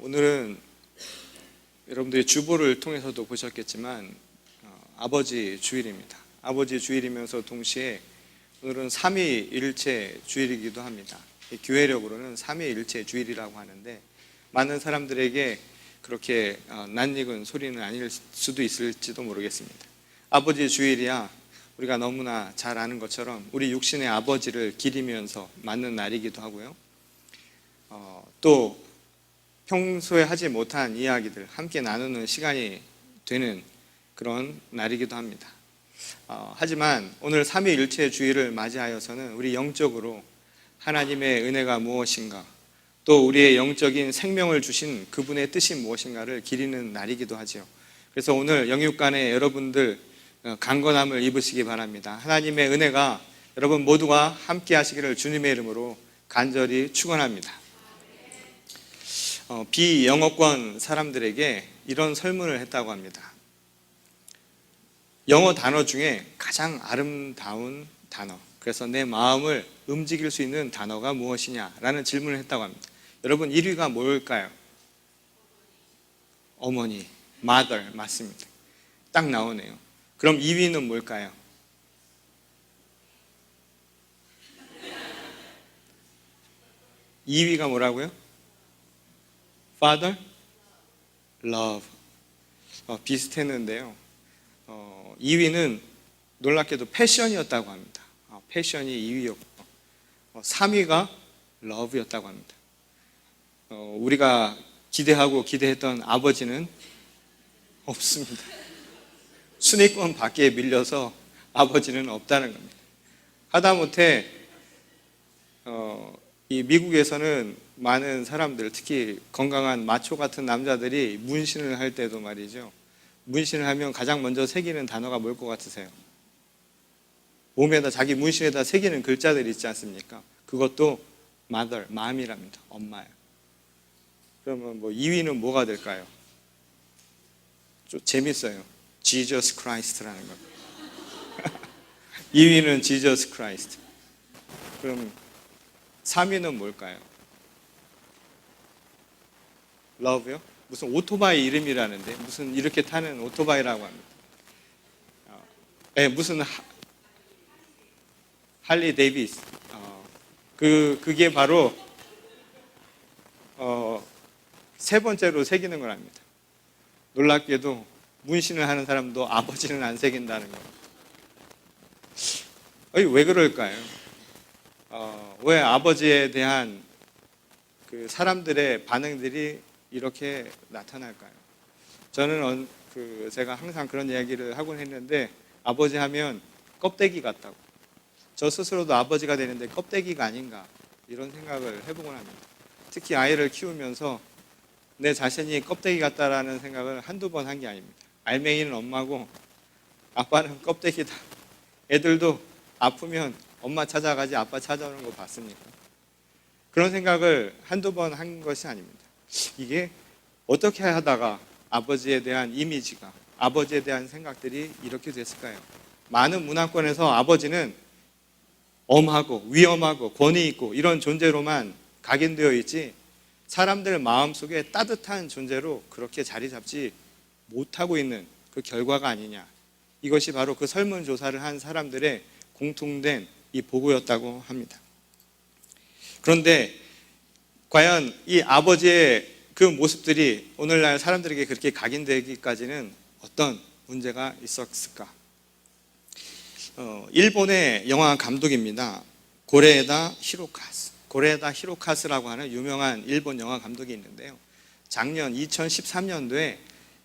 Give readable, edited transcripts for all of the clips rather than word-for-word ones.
오늘은 여러분들이 주보를 통해서도 보셨겠지만 아버지 주일입니다. 아버지 주일이면서 동시에 오늘은 삼위일체 주일이기도 합니다. 교회력으로는 삼위일체 주일이라고 하는데 많은 사람들에게 그렇게 낯익은 소리는 아닐 수도 있을지도 모르겠습니다. 아버지 주일이야 우리가 너무나 잘 아는 것처럼 우리 육신의 아버지를 기리면서 맞는 날이기도 하고요. 또 평소에 하지 못한 이야기들 함께 나누는 시간이 되는 그런 날이기도 합니다. 하지만 오늘 삼위일체 주일을 맞이하여서는 우리 영적으로 하나님의 은혜가 무엇인가, 또 우리의 영적인 생명을 주신 그분의 뜻이 무엇인가를 기리는 날이기도 하죠. 그래서 오늘 영육간에 여러분들 강건함을 입으시기 바랍니다. 하나님의 은혜가 여러분 모두가 함께 하시기를 주님의 이름으로 간절히 축원합니다. 비영어권 사람들에게 이런 설문을 했다고 합니다. 영어 단어 중에 가장 아름다운 단어, 그래서 내 마음을 움직일 수 있는 단어가 무엇이냐라는 질문을 했다고 합니다. 여러분 1위가 뭘까요? 어머니, mother 맞습니다. 딱 나오네요. 그럼 2위는 뭘까요? (2위가) 뭐라고요? Father? Love. 비슷했는데요. 2위는 놀랍게도 패션이었다고 합니다. 패션이 2위였고 3위가 love였다고 합니다. 우리가 기대했던 아버지는 없습니다. 순위권 밖에 밀려서 아버지는 없다는 겁니다. 하다못해 이 미국에서는 많은 사람들, 특히 건강한 마초 같은 남자들이 문신을 할 때도 말이죠, 문신을 하면 가장 먼저 새기는 단어가 뭘 것 같으세요? 몸에다, 자기 문신에다 새기는 글자들이 있지 않습니까? 그것도 mother, 마음이랍니다. 엄마예요. 그러면 2위는 뭐가 될까요? 좀 재밌어요. Jesus Christ라는 겁니다. 2위는 Jesus Christ. 그럼 3위는 뭘까요? Love요? 무슨 오토바이 이름이라는데, 무슨 이렇게 타는 오토바이라고 합니다. 무슨 할리 데이비스. 그게 바로 세 번째로 새기는 거랍니다. 놀랍게도 문신을 하는 사람도 아버지는 안 새긴다는 겁니다. 왜 그럴까요? 왜 아버지에 대한 그 사람들의 반응들이 이렇게 나타날까요? 저는 제가 항상 그런 이야기를 하곤 했는데, 아버지 하면 껍데기 같다고. 저 스스로도 아버지가 되는데 껍데기가 아닌가, 이런 생각을 해보곤 합니다. 특히 아이를 키우면서 내 자신이 껍데기 같다라는 생각을 한두 번 한 게 아닙니다. 알맹이는 엄마고 아빠는 껍데기다. 애들도 아프면 엄마 찾아가지 아빠 찾아오는 거 봤습니까? 그런 생각을 한두 번 한 것이 아닙니다. 이게 어떻게 하다가 아버지에 대한 이미지가, 아버지에 대한 생각들이 이렇게 됐을까요? 많은 문화권에서 아버지는 엄하고 위험하고 권위 있고 이런 존재로만 각인되어 있지, 사람들 마음속에 따뜻한 존재로 그렇게 자리 잡지 못하고 있는 그 결과가 아니냐. 이것이 바로 그 설문조사를 한 사람들의 공통된 이 보고였다고 합니다. 그런데 과연 이 아버지의 그 모습들이 오늘날 사람들에게 그렇게 각인되기까지는 어떤 문제가 있었을까? 일본의 영화 감독입니다. 고레에다 히로카즈라고 하는 유명한 일본 영화 감독이 있는데요. 작년 2013년도에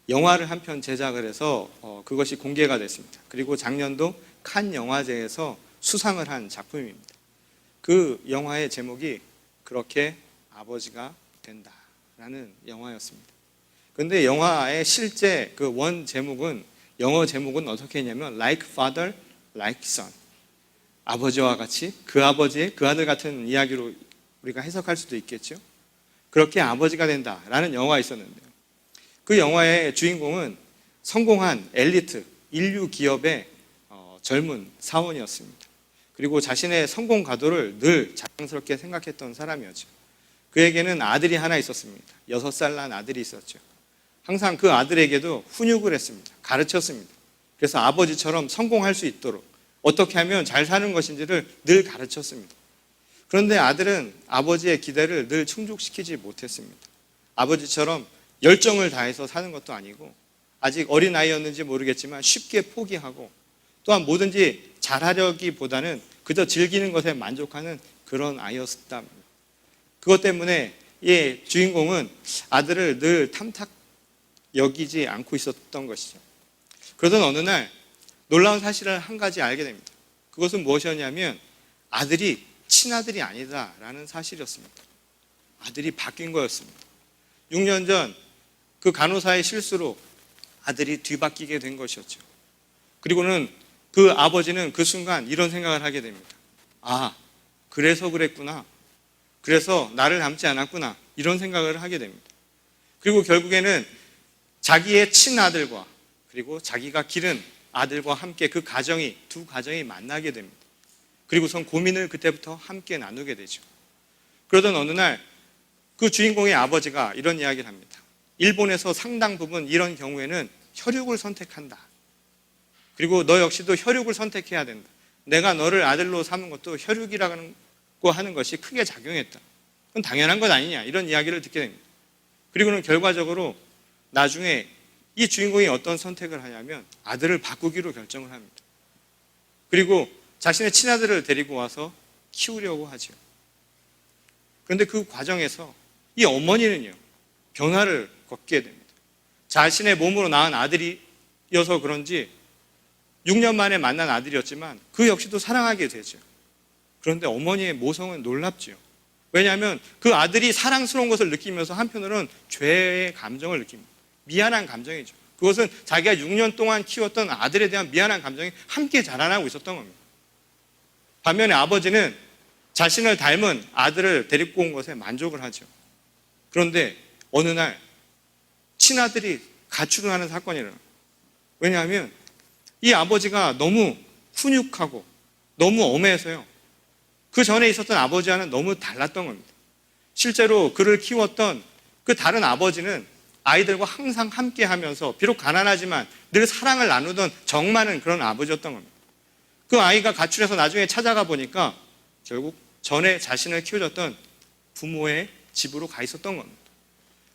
영화를 한 편 제작을 해서 그것이 공개가 됐습니다. 그리고 작년도 칸 영화제에서 수상을 한 작품입니다. 그 영화의 제목이 그렇게 아버지가 된다라는 영화였습니다. 그런데 영화의 실제 그 원 제목은, 영어 제목은 어떻게 했냐면 Like Father, Like Son. 아버지와 같이 그 아버지의 그 아들 같은 이야기로 우리가 해석할 수도 있겠죠. 그렇게 아버지가 된다라는 영화가 있었는데요. 그 영화의 주인공은 성공한 엘리트 인류 기업의 젊은 사원이었습니다. 그리고 자신의 성공 가도를 늘 자랑스럽게 생각했던 사람이었죠. 그에게는 아들이 하나 있었습니다. 6살 난 아들이 있었죠. 항상 그 아들에게도 훈육을 했습니다. 가르쳤습니다. 그래서 아버지처럼 성공할 수 있도록 어떻게 하면 잘 사는 것인지를 늘 가르쳤습니다. 그런데 아들은 아버지의 기대를 늘 충족시키지 못했습니다. 아버지처럼 열정을 다해서 사는 것도 아니고 아직 어린아이였는지 모르겠지만 쉽게 포기하고 또한 뭐든지 잘하려기보다는 그저 즐기는 것에 만족하는 그런 아이였다. 그것 때문에 이 주인공은 아들을 늘 탐탁 여기지 않고 있었던 것이죠. 그러던 어느 날 놀라운 사실을 한 가지 알게 됩니다. 그것은 무엇이었냐면 아들이 친아들이 아니다라는 사실이었습니다. 아들이 바뀐 거였습니다. 6년 전 그 간호사의 실수로 아들이 뒤바뀌게 된 것이었죠. 그리고는 그 아버지는 그 순간 이런 생각을 하게 됩니다. 아, 그래서 그랬구나. 그래서 나를 닮지 않았구나. 이런 생각을 하게 됩니다. 그리고 결국에는 자기의 친아들과 그리고 자기가 기른 아들과 함께 그 가정이, 두 가정이 만나게 됩니다. 그리고선 고민을 그때부터 함께 나누게 되죠. 그러던 어느 날 그 주인공의 아버지가 이런 이야기를 합니다. 일본에서 상당 부분 이런 경우에는 혈육을 선택한다. 그리고 너 역시도 혈육을 선택해야 된다. 내가 너를 아들로 삼은 것도 혈육이라고 하는 것이 크게 작용했다. 그건 당연한 것 아니냐. 이런 이야기를 듣게 됩니다. 그리고는 결과적으로 나중에 이 주인공이 어떤 선택을 하냐면 아들을 바꾸기로 결정을 합니다. 그리고 자신의 친아들을 데리고 와서 키우려고 하죠. 그런데 그 과정에서 이 어머니는요, 변화를 겪게 됩니다. 자신의 몸으로 낳은 아들이어서 그런지 6년 만에 만난 아들이었지만 그 역시도 사랑하게 되죠. 그런데 어머니의 모성은 놀랍죠. 왜냐하면 그 아들이 사랑스러운 것을 느끼면서 한편으로는 죄의 감정을 느낍니다. 미안한 감정이죠. 그것은 자기가 6년 동안 키웠던 아들에 대한 미안한 감정이 함께 자라나고 있었던 겁니다. 반면에 아버지는 자신을 닮은 아들을 데리고 온 것에 만족을 하죠. 그런데 어느 날 친아들이 가출을 하는 사건이 일어나요. 왜냐하면 이 아버지가 너무 훈육하고 너무 엄해서요. 그 전에 있었던 아버지와는 너무 달랐던 겁니다. 실제로 그를 키웠던 그 다른 아버지는 아이들과 항상 함께 하면서 비록 가난하지만 늘 사랑을 나누던 정 많은 그런 아버지였던 겁니다. 그 아이가 가출해서 나중에 찾아가 보니까 결국 전에 자신을 키워줬던 부모의 집으로 가 있었던 겁니다.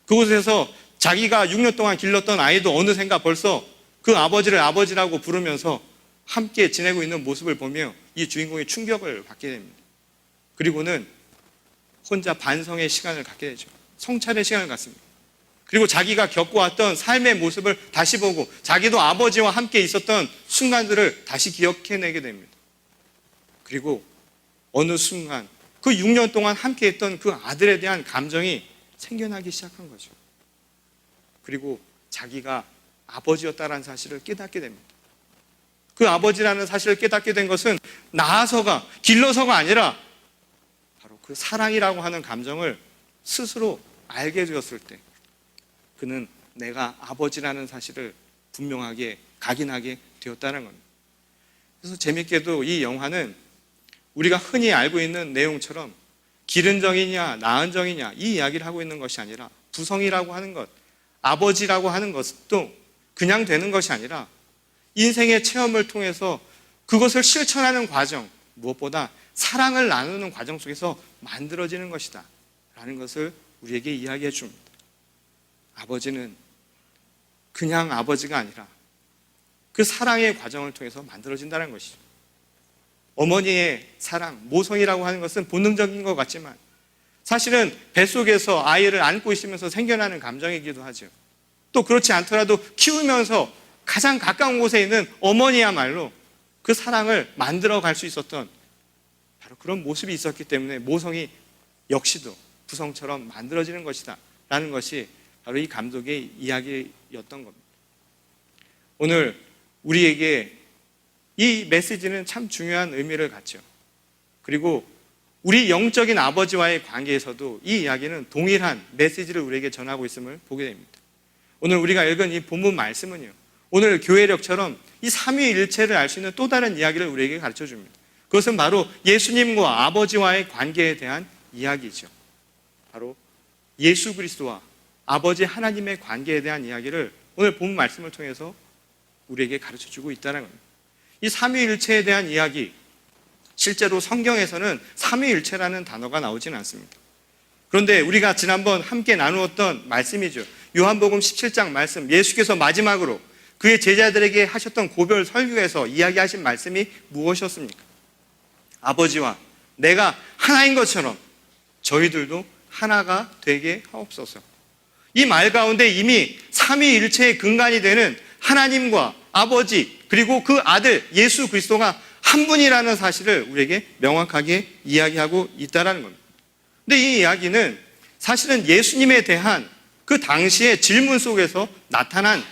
그곳에서 자기가 6년 동안 길렀던 아이도 어느샌가 벌써 그 아버지를 아버지라고 부르면서 함께 지내고 있는 모습을 보며 이 주인공이 충격을 받게 됩니다. 그리고는 혼자 반성의 시간을 갖게 되죠. 성찰의 시간을 갖습니다. 그리고 자기가 겪어왔던 삶의 모습을 다시 보고 자기도 아버지와 함께 있었던 순간들을 다시 기억해내게 됩니다. 그리고 어느 순간 그 6년 동안 함께 했던 그 아들에 대한 감정이 생겨나기 시작한 거죠. 그리고 자기가 아버지였다는 사실을 깨닫게 됩니다. 그 아버지라는 사실을 깨닫게 된 것은 낳아서가, 길러서가 아니라 바로 그 사랑이라고 하는 감정을 스스로 알게 되었을 때 그는 내가 아버지라는 사실을 분명하게 각인하게 되었다는 겁니다. 그래서 재밌게도 이 영화는 우리가 흔히 알고 있는 내용처럼 기른 정이냐 낳은 정이냐 이 이야기를 하고 있는 것이 아니라 부성이라고 하는 것, 아버지라고 하는 것도 그냥 되는 것이 아니라 인생의 체험을 통해서 그것을 실천하는 과정, 무엇보다 사랑을 나누는 과정 속에서 만들어지는 것이다 라는 것을 우리에게 이야기해 줍니다. 아버지는 그냥 아버지가 아니라 그 사랑의 과정을 통해서 만들어진다는 것이죠. 어머니의 사랑, 모성이라고 하는 것은 본능적인 것 같지만 사실은 뱃속에서 아이를 안고 있으면서 생겨나는 감정이기도 하죠. 또 그렇지 않더라도 키우면서 가장 가까운 곳에 있는 어머니야말로 그 사랑을 만들어 갈 수 있었던 바로 그런 모습이 있었기 때문에 모성이 역시도 부성처럼 만들어지는 것이다 라는 것이 바로 이 감독의 이야기였던 겁니다. 오늘 우리에게 이 메시지는 참 중요한 의미를 갖죠. 그리고 우리 영적인 아버지와의 관계에서도 이 이야기는 동일한 메시지를 우리에게 전하고 있음을 보게 됩니다. 오늘 우리가 읽은 이 본문 말씀은요, 오늘 교회력처럼 이 삼위일체를 알 수 있는 또 다른 이야기를 우리에게 가르쳐 줍니다. 그것은 바로 예수님과 아버지와의 관계에 대한 이야기죠. 바로 예수 그리스도와 아버지 하나님의 관계에 대한 이야기를 오늘 본 말씀을 통해서 우리에게 가르쳐주고 있다는 겁니다. 이 삼위일체에 대한 이야기, 실제로 성경에서는 삼위일체라는 단어가 나오지는 않습니다. 그런데 우리가 지난번 함께 나누었던 말씀이죠. 요한복음 17장 말씀, 예수께서 마지막으로 그의 제자들에게 하셨던 고별 설교에서 이야기하신 말씀이 무엇이었습니까? 아버지와 내가 하나인 것처럼 저희들도 하나가 되게 하옵소서. 이 말 가운데 이미 삼위일체의 근간이 되는 하나님과 아버지 그리고 그 아들 예수 그리스도가 한 분이라는 사실을 우리에게 명확하게 이야기하고 있다는 겁니다. 근데 이 이야기는 사실은 예수님에 대한 그 당시의 질문 속에서 나타난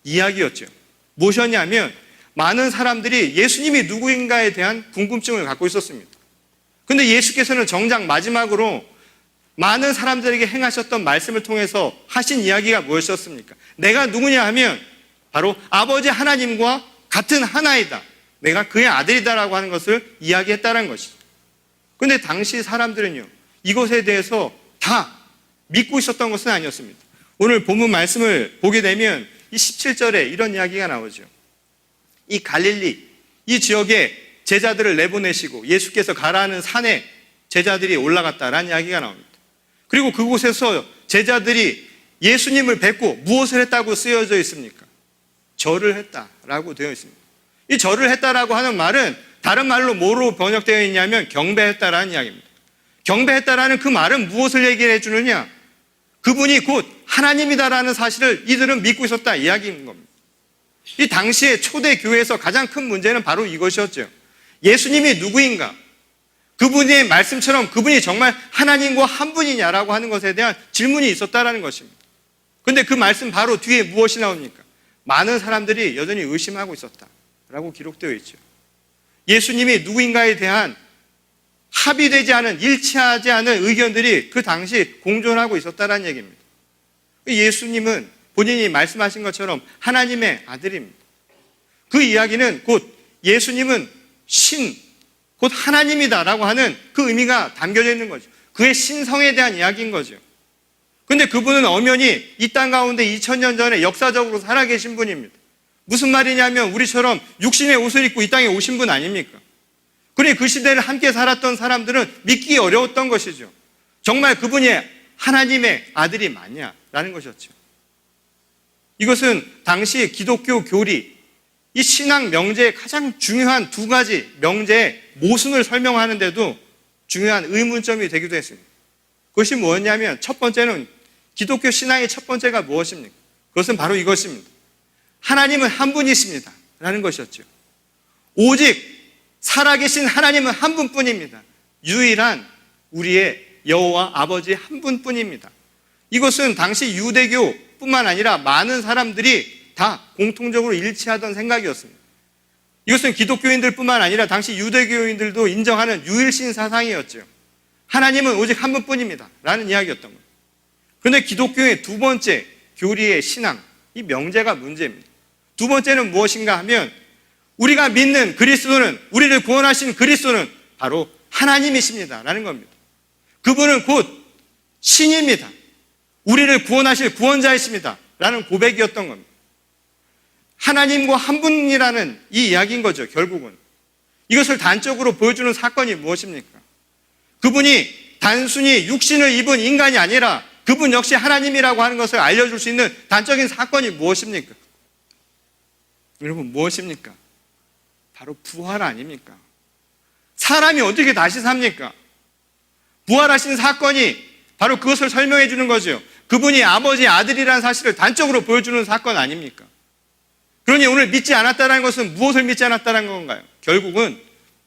이야기였죠. 무엇이었냐면 많은 사람들이 예수님이 누구인가에 대한 궁금증을 갖고 있었습니다. 근데 예수께서는 정작 마지막으로 많은 사람들에게 행하셨던 말씀을 통해서 하신 이야기가 무엇이었습니까? 내가 누구냐 하면 바로 아버지 하나님과 같은 하나이다. 내가 그의 아들이다라고 하는 것을 이야기했다는 것이죠. 그런데 당시 사람들은요, 이것에 대해서 다 믿고 있었던 것은 아니었습니다. 오늘 본문 말씀을 보게 되면 이 17절에 이런 이야기가 나오죠. 이 갈릴리, 이 지역에 제자들을 내보내시고 예수께서 가라는 산에 제자들이 올라갔다라는 이야기가 나옵니다. 그리고 그곳에서 제자들이 예수님을 뵙고 무엇을 했다고 쓰여져 있습니까? 절을 했다라고 되어 있습니다. 이 절을 했다라고 하는 말은 다른 말로 뭐로 번역되어 있냐면 경배했다라는 이야기입니다. 경배했다라는 그 말은 무엇을 얘기를 해주느냐? 그분이 곧 하나님이다라는 사실을 이들은 믿고 있었다 이야기인 겁니다. 이 당시에 초대 교회에서 가장 큰 문제는 바로 이것이었죠. 예수님이 누구인가? 그분의 말씀처럼 그분이 정말 하나님과 한 분이냐라고 하는 것에 대한 질문이 있었다라는 것입니다. 그런데 그 말씀 바로 뒤에 무엇이 나옵니까? 많은 사람들이 여전히 의심하고 있었다라고 기록되어 있죠. 예수님이 누구인가에 대한 합의되지 않은, 일치하지 않은 의견들이 그 당시 공존하고 있었다는 얘기입니다. 예수님은 본인이 말씀하신 것처럼 하나님의 아들입니다. 그 이야기는 곧 예수님은 곧 하나님이다라고 하는 그 의미가 담겨져 있는 거죠. 그의 신성에 대한 이야기인 거죠. 그런데 그분은 엄연히 이 땅 가운데 2000년 전에 역사적으로 살아계신 분입니다. 무슨 말이냐면 우리처럼 육신의 옷을 입고 이 땅에 오신 분 아닙니까? 그러니 그 시대를 함께 살았던 사람들은 믿기 어려웠던 것이죠. 정말 그분이 하나님의 아들이 맞냐라는 것이었죠. 이것은 당시 기독교 교리, 이 신앙 명제의 가장 중요한 두 가지 명제의 모순을 설명하는데도 중요한 의문점이 되기도 했습니다. 그것이 뭐였냐면 첫 번째는 기독교 신앙의 첫 번째가 무엇입니까? 그것은 바로 이것입니다. 하나님은 한 분이십니다 라는 것이었죠. 오직 살아계신 하나님은 한 분뿐입니다. 유일한 우리의 여호와 아버지 한 분뿐입니다. 이것은 당시 유대교뿐만 아니라 많은 사람들이 다 공통적으로 일치하던 생각이었습니다. 이것은 기독교인들뿐만 아니라 당시 유대교인들도 인정하는 유일신 사상이었죠. 하나님은 오직 한 분뿐입니다 라는 이야기였던 거예요. 그런데 기독교의 두 번째 교리의 신앙, 이 명제가 문제입니다. 두 번째는 무엇인가 하면 우리가 믿는 그리스도는, 우리를 구원하신 그리스도는 바로 하나님이십니다 라는 겁니다. 그분은 곧 신입니다. 우리를 구원하실 구원자이십니다 라는 고백이었던 겁니다. 하나님과 한 분이라는 이 이야기인 거죠. 결국은 이것을 단적으로 보여주는 사건이 무엇입니까? 그분이 단순히 육신을 입은 인간이 아니라 그분 역시 하나님이라고 하는 것을 알려줄 수 있는 단적인 사건이 무엇입니까? 여러분, 무엇입니까? 바로 부활 아닙니까? 사람이 어떻게 다시 삽니까? 부활하신 사건이 바로 그것을 설명해 주는 거죠. 그분이 아버지의 아들이라는 사실을 단적으로 보여주는 사건 아닙니까? 그러니 오늘 믿지 않았다는 것은 무엇을 믿지 않았다는 건가요? 결국은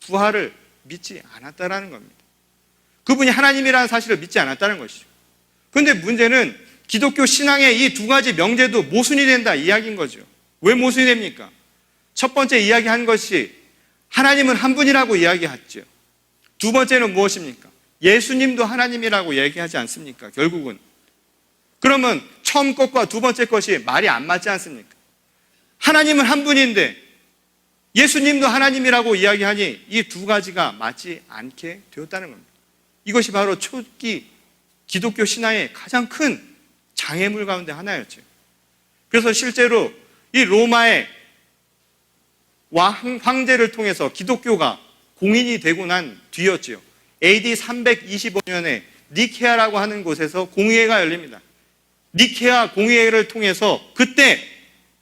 부활을 믿지 않았다는 겁니다. 그분이 하나님이라는 사실을 믿지 않았다는 것이죠. 그런데 문제는 기독교 신앙의 이 두 가지 명제도 모순이 된다 이야기인 거죠. 왜 모순이 됩니까? 첫 번째 이야기한 것이 하나님은 한 분이라고 이야기했죠. 두 번째는 무엇입니까? 예수님도 하나님이라고 얘기하지 않습니까? 결국은. 그러면 처음 것과 두 번째 것이 말이 안 맞지 않습니까? 하나님은 한 분인데 예수님도 하나님이라고 이야기하니 이 두 가지가 맞지 않게 되었다는 겁니다. 이것이 바로 초기 기독교 신앙의 가장 큰 장애물 가운데 하나였죠. 그래서 실제로 이 로마의 황제를 통해서 기독교가 공인이 되고 난 뒤였죠. AD 325년에 니케아라고 하는 곳에서 공의회가 열립니다. 니케아 공의회를 통해서 그때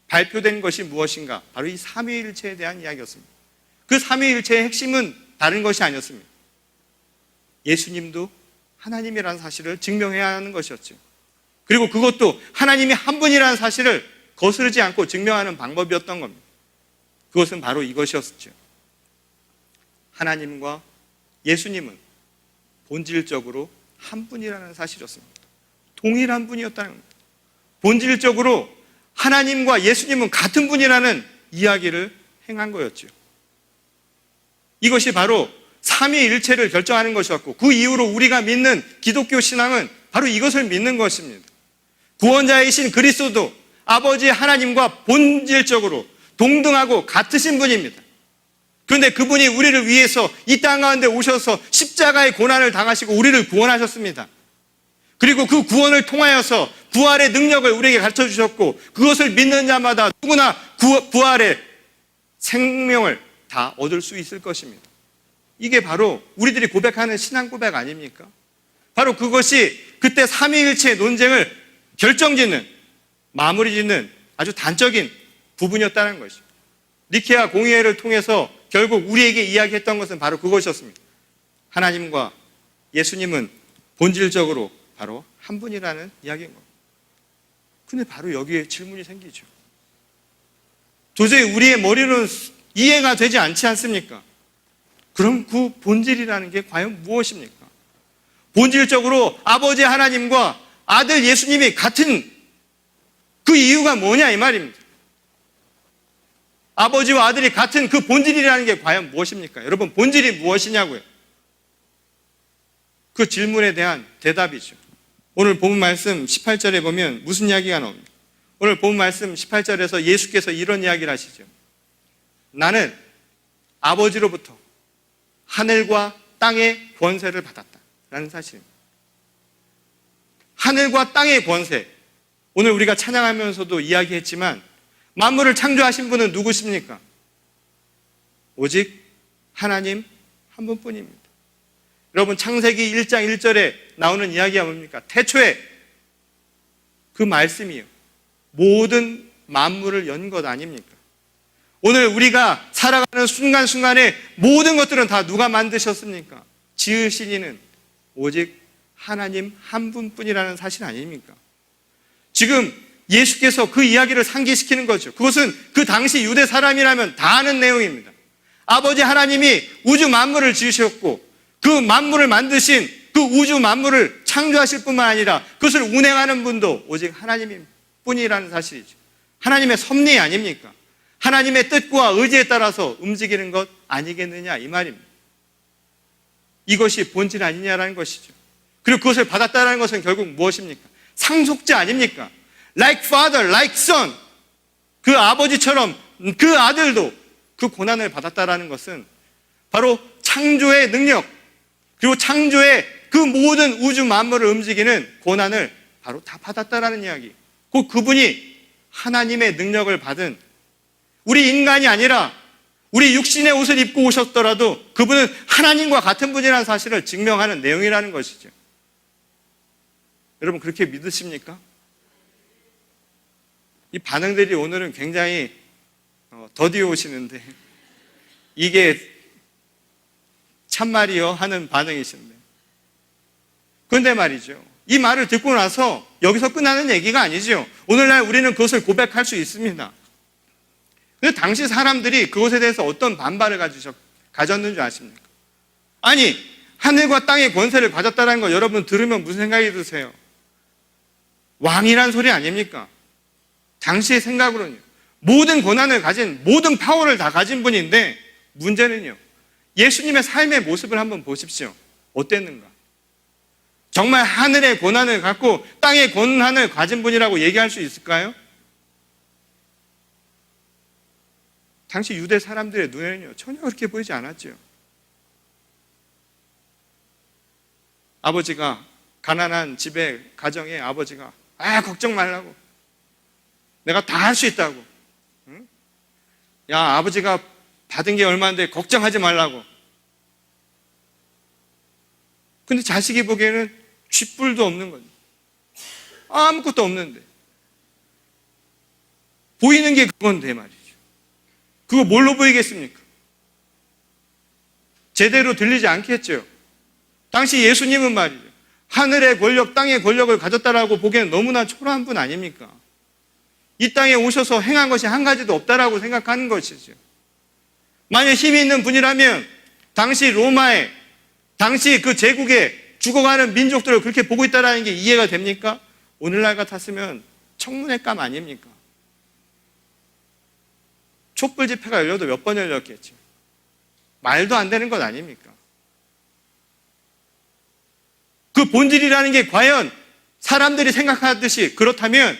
발표된 것이 무엇인가? 바로 이 삼위일체에 대한 이야기였습니다. 그 삼위일체의 핵심은 다른 것이 아니었습니다. 예수님도 하나님이라는 사실을 증명해야 하는 것이었죠. 그리고 그것도 하나님이 한 분이라는 사실을 거스르지 않고 증명하는 방법이었던 겁니다. 그것은 바로 이것이었죠. 하나님과 예수님은 본질적으로 한 분이라는 사실이었습니다. 동일한 분이었다는 겁니다. 본질적으로 하나님과 예수님은 같은 분이라는 이야기를 행한 거였죠. 이것이 바로 삼위일체를 결정하는 것이었고, 그 이후로 우리가 믿는 기독교 신앙은 바로 이것을 믿는 것입니다. 구원자이신 그리스도도 아버지 하나님과 본질적으로 동등하고 같으신 분입니다. 그런데 그분이 우리를 위해서 이 땅 가운데 오셔서 십자가의 고난을 당하시고 우리를 구원하셨습니다. 그리고 그 구원을 통하여서 부활의 능력을 우리에게 가르쳐 주셨고, 그것을 믿는 자마다 누구나 부활의 생명을 다 얻을 수 있을 것입니다. 이게 바로 우리들이 고백하는 신앙 고백 아닙니까? 바로 그것이 그때 삼위일체의 논쟁을 결정짓는, 마무리 짓는 아주 단적인 부분이었다는 것이죠. 니케아 공의회를 통해서 결국 우리에게 이야기했던 것은 바로 그것이었습니다. 하나님과 예수님은 본질적으로 바로 한 분이라는 이야기인 겁니다. 근데 바로 여기에 질문이 생기죠. 도저히 우리의 머리로는 이해가 되지 않지 않습니까? 그럼 그 본질이라는 게 과연 무엇입니까? 본질적으로 아버지 하나님과 아들 예수님이 같은 그 이유가 뭐냐 이 말입니다. 아버지와 아들이 같은 그 본질이라는 게 과연 무엇입니까? 여러분, 본질이 무엇이냐고요? 그 질문에 대한 대답이죠. 오늘 본문 말씀 18절에 보면 무슨 이야기가 나옵니까? 오늘 본문 말씀 18절에서 예수께서 이런 이야기를 하시죠. 나는 아버지로부터 하늘과 땅의 권세를 받았다라는 사실입니다. 하늘과 땅의 권세, 오늘 우리가 찬양하면서도 이야기했지만 만물을 창조하신 분은 누구십니까? 오직 하나님 한 분뿐입니다. 여러분, 창세기 1장 1절에 나오는 이야기가 뭡니까? 태초에 그 말씀이요, 모든 만물을 연 것 아닙니까? 오늘 우리가 살아가는 순간순간에 모든 것들은 다 누가 만드셨습니까? 지으신 이는 오직 하나님 한 분뿐이라는 사실 아닙니까? 지금 예수께서 그 이야기를 상기시키는 거죠. 그것은 그 당시 유대 사람이라면 다 아는 내용입니다. 아버지 하나님이 우주 만물을 지으셨고, 그 만물을 만드신 그 우주 만물을 창조하실 뿐만 아니라 그것을 운행하는 분도 오직 하나님 뿐이라는 사실이죠. 하나님의 섭리 아닙니까? 하나님의 뜻과 의지에 따라서 움직이는 것 아니겠느냐 이 말입니다. 이것이 본질 아니냐라는 것이죠. 그리고 그것을 받았다는 것은 결국 무엇입니까? 상속자 아닙니까? Like father, like son. 그 아버지처럼 그 아들도 그 고난을 받았다는 것은 바로 창조의 능력, 그리고 창조의 그 모든 우주 만물을 움직이는 고난을 바로 다 받았다라는 이야기. 곧 그분이 하나님의 능력을 받은, 우리 인간이 아니라 우리 육신의 옷을 입고 오셨더라도 그분은 하나님과 같은 분이라는 사실을 증명하는 내용이라는 것이죠. 여러분, 그렇게 믿으십니까? 이 반응들이 오늘은 굉장히 더디 오시는데, 이게 참말이요 하는 반응이신데, 그런데 말이죠, 이 말을 듣고 나서 여기서 끝나는 얘기가 아니죠. 오늘날 우리는 그것을 고백할 수 있습니다. 근데 당시 사람들이 그것에 대해서 어떤 반발을 가졌는 줄 아십니까? 아니, 하늘과 땅의 권세를 가졌다는 거 여러분 들으면 무슨 생각이 드세요? 왕이란 소리 아닙니까? 당시의 생각으로는요, 모든 권한을 가진, 모든 파워를 다 가진 분인데, 문제는요, 예수님의 삶의 모습을 한번 보십시오. 어땠는가? 정말 하늘의 권한을 갖고 땅의 권한을 가진 분이라고 얘기할 수 있을까요? 당시 유대 사람들의 눈에는요, 전혀 그렇게 보이지 않았죠. 아버지가 가난한 집에 가정에 아버지가 걱정 말라고, 내가 다 할 수 있다고, 응? 야, 아버지가 받은 게 얼마인데 걱정하지 말라고. 근데 자식이 보기에는 쥐뿔도 없는 거죠. 아무것도 없는데 보이는 게 그건데 말이죠. 그거 뭘로 보이겠습니까? 제대로 들리지 않겠죠. 당시 예수님은 말이죠, 하늘의 권력, 땅의 권력을 가졌다라고 보기에는 너무나 초라한 분 아닙니까? 이 땅에 오셔서 행한 것이 한 가지도 없다라고 생각하는 것이죠. 만약 힘이 있는 분이라면 당시 로마에, 당시 그 제국에 죽어가는 민족들을 그렇게 보고 있다는 게 이해가 됩니까? 오늘날 같았으면 청문회감 아닙니까? 촛불 집회가 열려도 몇 번 열렸겠죠. 말도 안 되는 것 아닙니까? 그 본질이라는 게 과연 사람들이 생각하듯이 그렇다면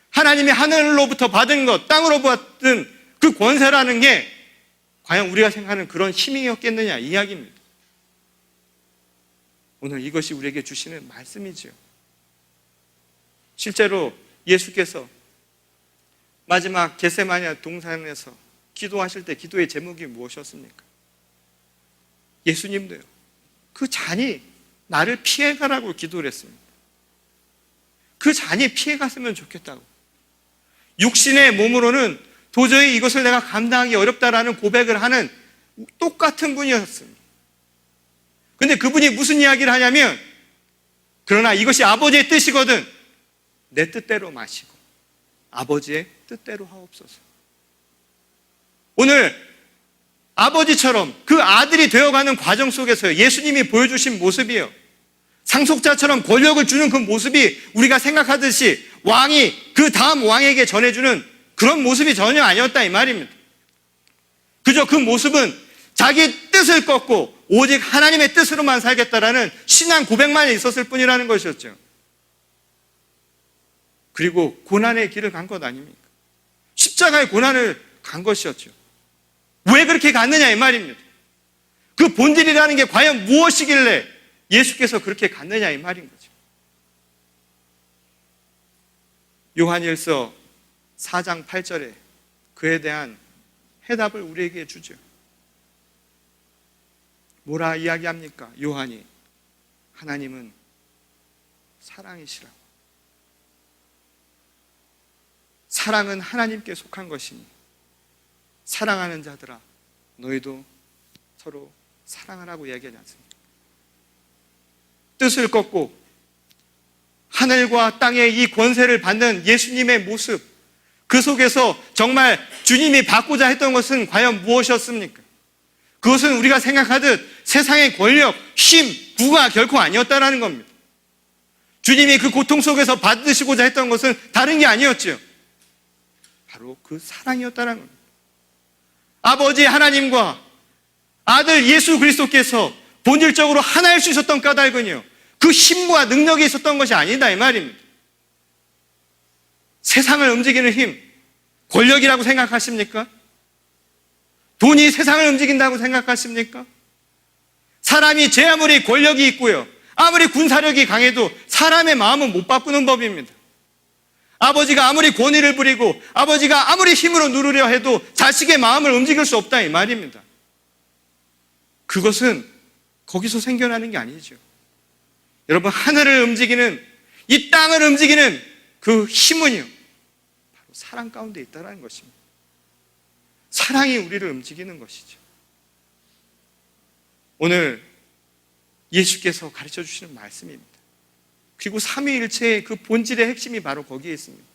하나님이 하늘로부터 받은 것, 땅으로 받은 그 권세라는 게 과연 우리가 생각하는 그런 힘이었겠느냐, 이야기입니다. 오늘 이것이 우리에게 주시는 말씀이죠. 실제로 예수께서 마지막 겟세마네 동산에서 기도하실 때 기도의 제목이 무엇이었습니까? 예수님도요, 그 잔이 나를 피해가라고 기도를 했습니다. 그 잔이 피해갔으면 좋겠다고. 육신의 몸으로는 도저히 이것을 내가 감당하기 어렵다라는 고백을 하는 똑같은 분이었습니다. 근데 그분이 무슨 이야기를 하냐면, 그러나 이것이 아버지의 뜻이거든 내 뜻대로 마시고 아버지의 뜻대로 하옵소서. 오늘 아버지처럼 그 아들이 되어가는 과정 속에서 예수님이 보여주신 모습이요, 상속자처럼 권력을 주는 그 모습이 우리가 생각하듯이 왕이 그 다음 왕에게 전해주는 그런 모습이 전혀 아니었다, 이 말입니다. 그저 그 모습은 자기 뜻을 꺾고 오직 하나님의 뜻으로만 살겠다라는 신앙 고백만 있었을 뿐이라는 것이었죠. 그리고 고난의 길을 간 것 아닙니까? 십자가의 고난을 간 것이었죠. 왜 그렇게 갔느냐, 이 말입니다. 그 본질이라는 게 과연 무엇이길래 예수께서 그렇게 갔느냐, 이 말인 거죠. 요한일서 4장 8절에 그에 대한 해답을 우리에게 주죠. 뭐라 이야기합니까? 요한이 하나님은 사랑이시라고. 사랑은 하나님께 속한 것이니 사랑하는 자들아 너희도 서로 사랑하라고 이야기하지 않습니까? 뜻을 꺾고 하늘과 땅의 이 권세를 받는 예수님의 모습, 그 속에서 정말 주님이 받고자 했던 것은 과연 무엇이었습니까? 그것은 우리가 생각하듯 세상의 권력, 힘, 부가 결코 아니었다라는 겁니다. 주님이 그 고통 속에서 받으시고자 했던 것은 다른 게 아니었죠. 바로 그 사랑이었다는 겁니다. 아버지 하나님과 아들 예수 그리스도께서 본질적으로 하나일 수 있었던 까닭은요, 그 힘과 능력이 있었던 것이 아니다, 이 말입니다. 세상을 움직이는 힘, 권력이라고 생각하십니까? 돈이 세상을 움직인다고 생각하십니까? 사람이 제 아무리 권력이 있고요, 아무리 군사력이 강해도 사람의 마음은 못 바꾸는 법입니다. 아버지가 아무리 권위를 부리고 아버지가 아무리 힘으로 누르려 해도 자식의 마음을 움직일 수 없다, 이 말입니다. 그것은 거기서 생겨나는 게 아니죠. 여러분, 하늘을 움직이는, 이 땅을 움직이는 그 힘은요, 바로 사랑 가운데 있다는 것입니다. 사랑이 우리를 움직이는 것이죠. 오늘 예수께서 가르쳐 주시는 말씀입니다. 그리고 삼위일체의 그 본질의 핵심이 바로 거기에 있습니다.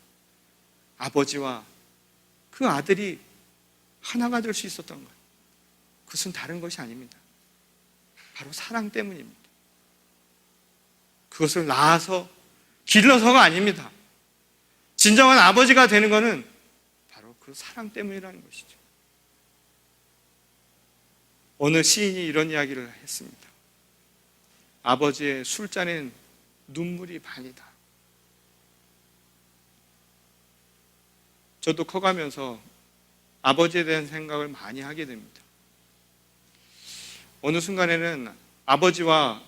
아버지와 그 아들이 하나가 될 수 있었던 것, 그것은 다른 것이 아닙니다. 바로 사랑 때문입니다. 그것을 낳아서 길러서가 아닙니다. 진정한 아버지가 되는 것은 바로 그 사랑 때문이라는 것이죠. 어느 시인이 이런 이야기를 했습니다. 아버지의 술잔엔 눈물이 반이다. 저도 커가면서 아버지에 대한 생각을 많이 하게 됩니다. 어느 순간에는 아버지와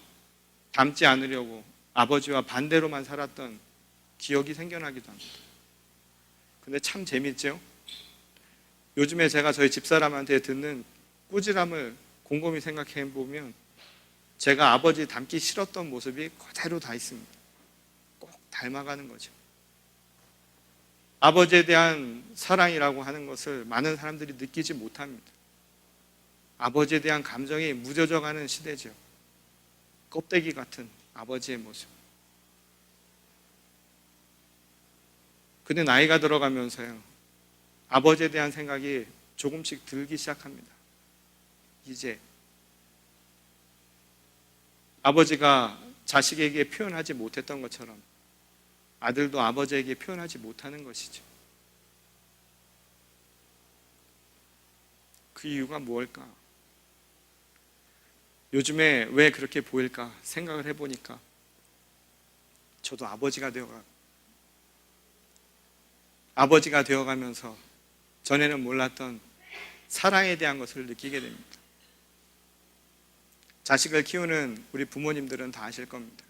닮지 않으려고, 아버지와 반대로만 살았던 기억이 생겨나기도 합니다. 근데 참 재밌죠? 요즘에 제가 저희 집사람한테 듣는 꾸지람을 곰곰이 생각해 보면 제가 아버지 닮기 싫었던 모습이 그대로 다 있습니다. 꼭 닮아가는 거죠. 아버지에 대한 사랑이라고 하는 것을 많은 사람들이 느끼지 못합니다. 아버지에 대한 감정이 무뎌져 가는 시대죠. 껍데기 같은 아버지의 모습. 근데 나이가 들어가면서요, 아버지에 대한 생각이 조금씩 들기 시작합니다. 이제 아버지가 자식에게 표현하지 못했던 것처럼 아들도 아버지에게 표현하지 못하는 것이죠. 그 이유가 무엇일까? 요즘에 왜 그렇게 보일까 생각을 해보니까 저도 아버지가 되어가면서 전에는 몰랐던 사랑에 대한 것을 느끼게 됩니다. 자식을 키우는 우리 부모님들은 다 아실 겁니다.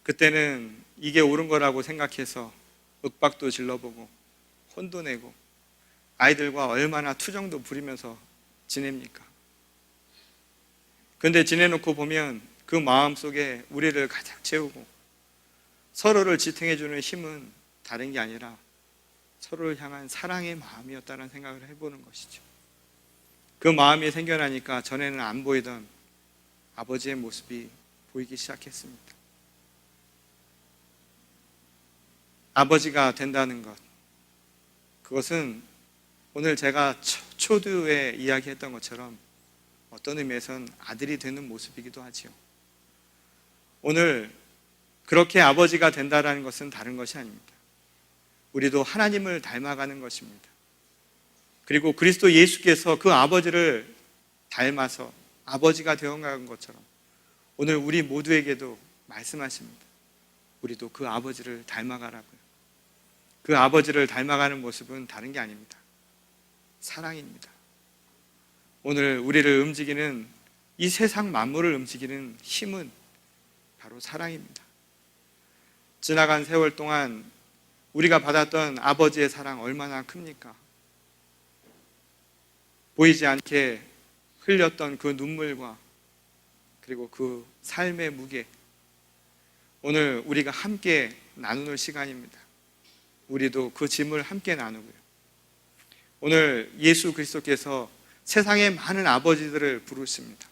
그때는 이게 옳은 거라고 생각해서 윽박도 질러보고 혼도 내고 아이들과 얼마나 투정도 부리면서 지냅니까? 근데 지내놓고 보면 그 마음속에 우리를 가득 채우고 서로를 지탱해주는 힘은 다른 게 아니라 서로를 향한 사랑의 마음이었다는 생각을 해보는 것이죠. 그 마음이 생겨나니까 전에는 안 보이던 아버지의 모습이 보이기 시작했습니다. 아버지가 된다는 것, 그것은 오늘 제가 초두에 이야기했던 것처럼 어떤 의미에서는 아들이 되는 모습이기도 하지요. 오늘 그렇게 아버지가 된다는 것은 다른 것이 아닙니다. 우리도 하나님을 닮아가는 것입니다. 그리고 그리스도 예수께서 그 아버지를 닮아서 아버지가 되어간 것처럼 오늘 우리 모두에게도 말씀하십니다. 우리도 그 아버지를 닮아가라고요. 그 아버지를 닮아가는 모습은 다른 게 아닙니다. 사랑입니다. 오늘 우리를 움직이는, 이 세상 만물을 움직이는 힘은 바로 사랑입니다. 지나간 세월 동안 우리가 받았던 아버지의 사랑 얼마나 큽니까? 보이지 않게 흘렸던 그 눈물과 그리고 그 삶의 무게, 오늘 우리가 함께 나누는 시간입니다. 우리도 그 짐을 함께 나누고요. 오늘 예수 그리스도께서 세상의 많은 아버지들을 부르십니다.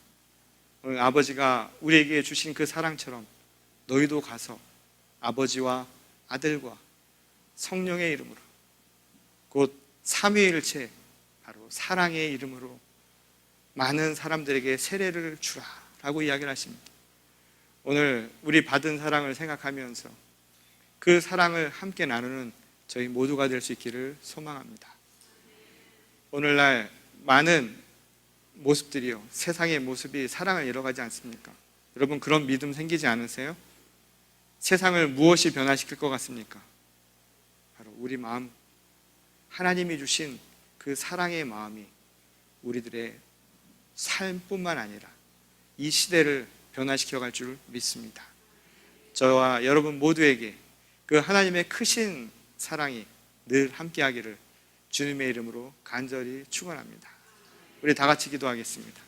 오늘 아버지가 우리에게 주신 그 사랑처럼 너희도 가서 아버지와 아들과 성령의 이름으로, 곧 삼위일체 바로 사랑의 이름으로 많은 사람들에게 세례를 주라라고 이야기를 하십니다. 오늘 우리 받은 사랑을 생각하면서 그 사랑을 함께 나누는 저희 모두가 될 수 있기를 소망합니다. 오늘날 많은 모습들이요, 세상의 모습이 사랑을 잃어가지 않습니까? 여러분, 그런 믿음 생기지 않으세요? 세상을 무엇이 변화시킬 것 같습니까? 바로 우리 마음, 하나님이 주신 그 사랑의 마음이 우리들의 삶뿐만 아니라 이 시대를 변화시켜 갈 줄 믿습니다. 저와 여러분 모두에게 그 하나님의 크신 사랑이 늘 함께하기를 주님의 이름으로 간절히 축원합니다. 우리 다 같이 기도하겠습니다.